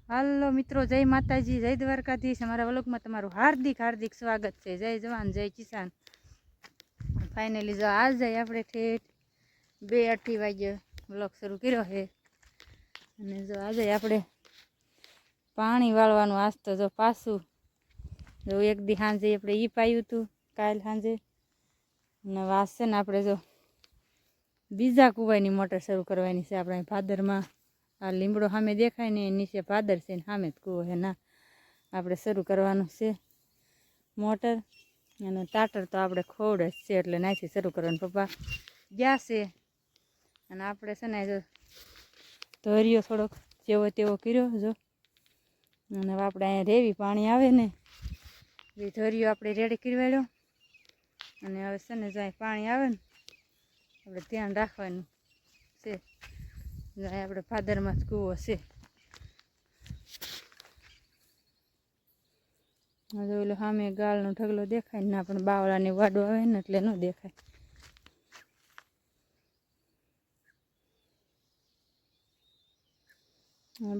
હાલો મિત્રો, જય માતાજી, જય દ્વારકાધીશ। અમારા વ્લોગમાં તમારું હાર્દિક હાર્દિક સ્વાગત છે। જય જવાન જય કિસાન। ફાઇનલી જો આજ જાય આપણે ઠેઠ 2:30 વાગે વ્લોગ શરૂ કર્યો છે અને જો આજે આપણે પાણી વાળવાનું આજ તો જો પાછું જો એક દી સાંજે આપણે ઈ પાયું હતું કાલ સાંજે અને વાસ છે ને આપણે જો બીજા કુવાની મોટર શરૂ કરવાની છે આપણે ભાદરમાં। આ લીમડો સામે દેખાય ને નીચે ભાદર છે ને સામે જ કૂવો છે ના આપણે શરૂ કરવાનું છે મોટર અને તાટર તો આપણે ખોવડે જ છે એટલે નાથી શરૂ કરવાનું। પપ્પા ગયા છે અને આપણે છે ને જો ધોર્યો થોડોક જેવો તેવો કર્યો જો અને આપણે અહીંયા રેવી પાણી આવે ને એ ધોર્યો આપણે રેડી કરવાડ્યો અને હવે છે ને જ્યાં પાણી આવે ને આપણે ધ્યાન રાખવાનું છે। આપણે ભાદરમાં જ કૂવો છે। હવે ઓલો સામે ગાળનો ઢગલો દેખાય ને આપણે બાવળાની વાડો આવે ને એટલે ન દેખાય।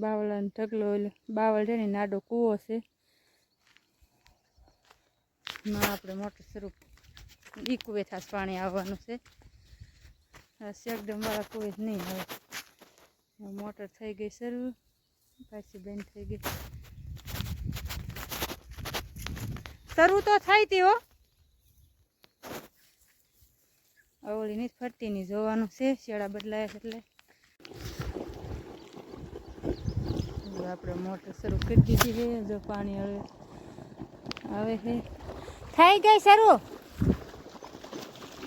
બાવળાનો ઢગલો ઓલો બાવળ છે ને નાડો કૂવો છે ના આપણે મોટર શરૂ ઈ કૂવે થાસ પાણી આવવાનું છે। એકદમ વાળા કૂવે જ નહીં આવે। મોટર થઈ ગઈ શરૂ પાછી બંધ થઈ ગઈ શરૂ તો થઈ હતી હો ઓલી નથી ફરતી ની જોવાનું છે શિયાળા બદલાય એટલે આપણે મોટર શરૂ કરી દીધી છે। જો પાણી હવે આવે છે થઈ ગઈ શરૂ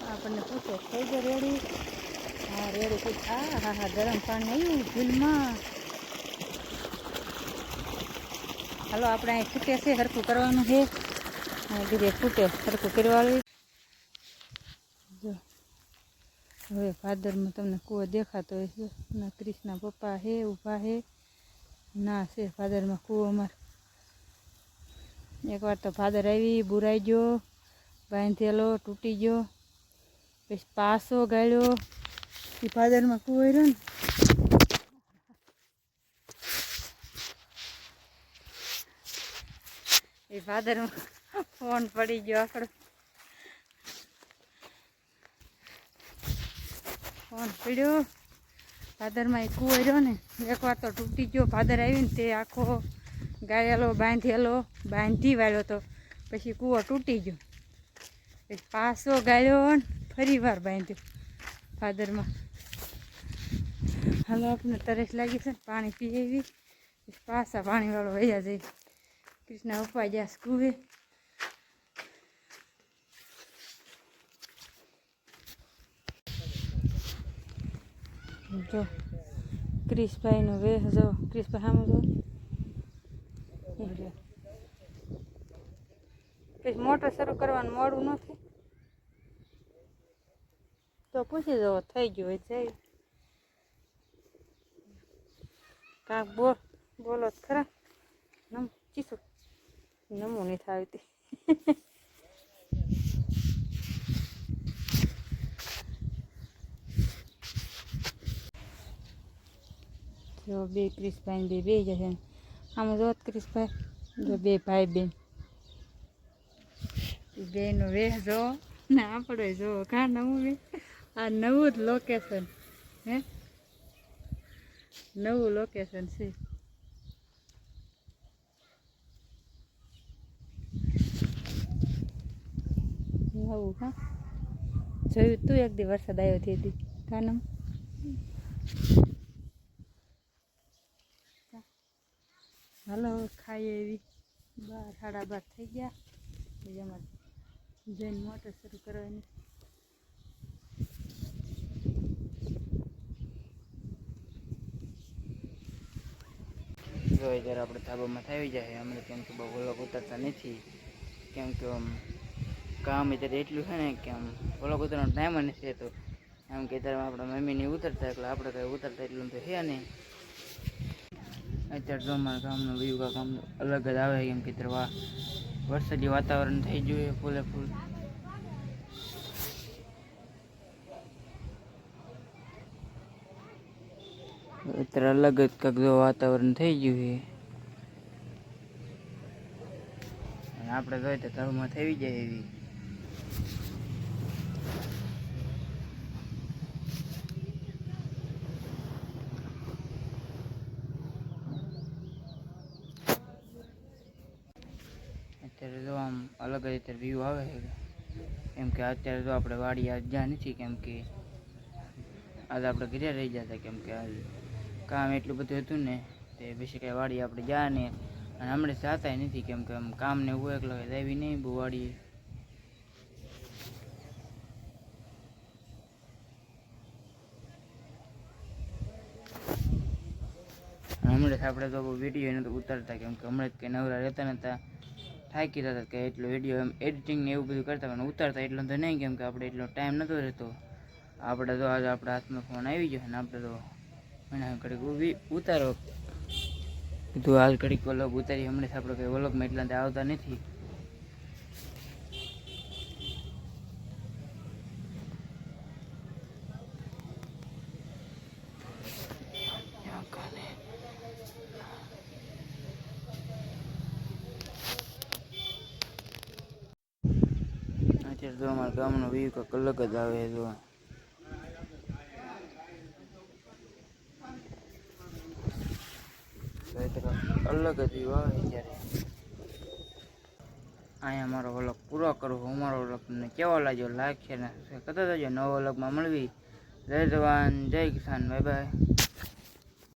આપણને પૂછે થઈ ગઈ રેડી। હા રેડી થઈ હા હા હા ગરમ પાણી આવ્યું ભૂલમાં। હાલો આપણે અહીં ફૂટે છે સરખું કરવાનું છે દીદી ફૂટે સરખું કરવાળવી જો હવે ભાદરમાં તમને કૂવો દેખાતો હોય છે ના ક્રિષ્ના પપ્પા હે ઊભા હે ના છે ભાદરમાં કૂવો અમારે। એકવાર તો ભાદર આવી બુરાઈ ગયો બાંધેલો તૂટી ગયો પછી પાસો ગાળ્યો એ ભાદરમાં કૂવો રહ્યો ને એ ભાદરમાં ફોન પડી ગયો આપણો ફોન પડ્યો ભાદરમાં એ કૂવો રહ્યો ને એકવાર તો તૂટી ગયો ભાદર આવી ને તે આખો ગાળેલો બાંધી વાળ્યો તો પછી કૂવો તૂટી ગયો પછી પાસો ગાળ્યો ને ફરી વાર બાંધ્યો ભાદરમાં। હાલો આપણને તરસ લાગી છે ને પાણી પી આવી પાછા પાણીવાળો વયા જાય। કૃષ્ણા ઉપાય ગયા કૂવે જો ક્રિશભાઈનો વેહ જો ક્રિશભાઈ સામે જો પછી મોટર શરૂ કરવાનું મોડું ન થાય તો પૂછી જવો થઈ ગયું હોય જાય કાંક બોલો ખરા નમ ચીસું નમું નહીં થાવતી જો બે ક્રિશભાઈ બે જશે આમ જોત ક્રિશભાઈ જો બે ભાઈ બેન બેનો વેહ જો ને આપણે જો કા નવું બે આ નવું જ લોકેશન હે નવું લોકેશન છે। નવું હા જોયું તું એક દી વરસાદ આવ્યો હતી કાનમ હાલો ખાઈએ એવી 12 સાડા 12 થઈ ગયા અમારે જઈને મોટર શરૂ કરવાની। જો જ્યારે આપણે ધાબામાં આવી જાય અમને કેમ કે બહુ વ્લોગ ઉતરતા નથી કેમ કે કામ અત્યારે એટલું છે ને કે આમ વ્લોગ ઉતરવાનો ટાઈમ નથી તો એમ કે ત્યારે આપણા મમ્મી નહીં ઉતરતા એટલે આપણે કંઈ ઉતરતા એટલું તો છે નહીં। અત્યારે જો અમારા ગામનું વ્યૂ કાંક આમ અલગ જ આવે કેમ કે અત્યારે વરસાદી વાતાવરણ થઈ ગયું ફૂલે ફૂલ અત્યારે અલગ જ કાંક જો વાતાવરણ થઈ ગયું છે। આપણે જોઈએ તો ધર્મમાં થઈ જાય એવી. અત્યારે જો આમ અલગ જ અત્યારે વ્યૂ આવે છે, કેમ કે અત્યારે જો આપણે વાડી આજ જ્યાં નથી, કેમ કે આજ આપણે ઘરે રહી જતા, કેમ કે આજ કામ એટલું બધું હતું ને તે પછી કાંઈ વાડી આપણે જ્યાં ને અને હમણાં જતા નથી, કેમ કે આમ કામ ને એવું એટલે આવી નહીં બહુ વાડીએ. હમણાં આપણે તો વિડીયો નહોતું ઉતારતા, કેમ કે હમણાં જ કંઈ નવરા રહેતા નહોતા, થાકી જતા કે એટલો વિડીયો એમ એડિટિંગ ને એવું બધું કરતા પણ ઉતારતા એટલો તો નહીં, કેમ કે આપણે એટલો ટાઈમ નહોતો રહેતો. આપણે તો આજે આપણા હાથમાં ફોન આવી ગયો ને આપણે તો એના ઘડીક ઉતારો કીધું હાલ ઘડીક વલોગ ઉતારી. હમણાં આપણે કંઈ વલોગમાં એટલા આવતા નથી. અત્યારે તો અમારા ગામનો વ્યૂ કંઈક અલગ જ આવે છે. અલગ જ વ્યૂ આવે ત્યારે. અહીંયા મારો વ્લોગ પૂરો કરું. અમારો વ્લોગ તમને કેવો લાગ્યો લાઈક છે ને કરતા જજો. નવો વ્લોગમાં મળવી. જય જવાન જય કિસાન. Bye bye.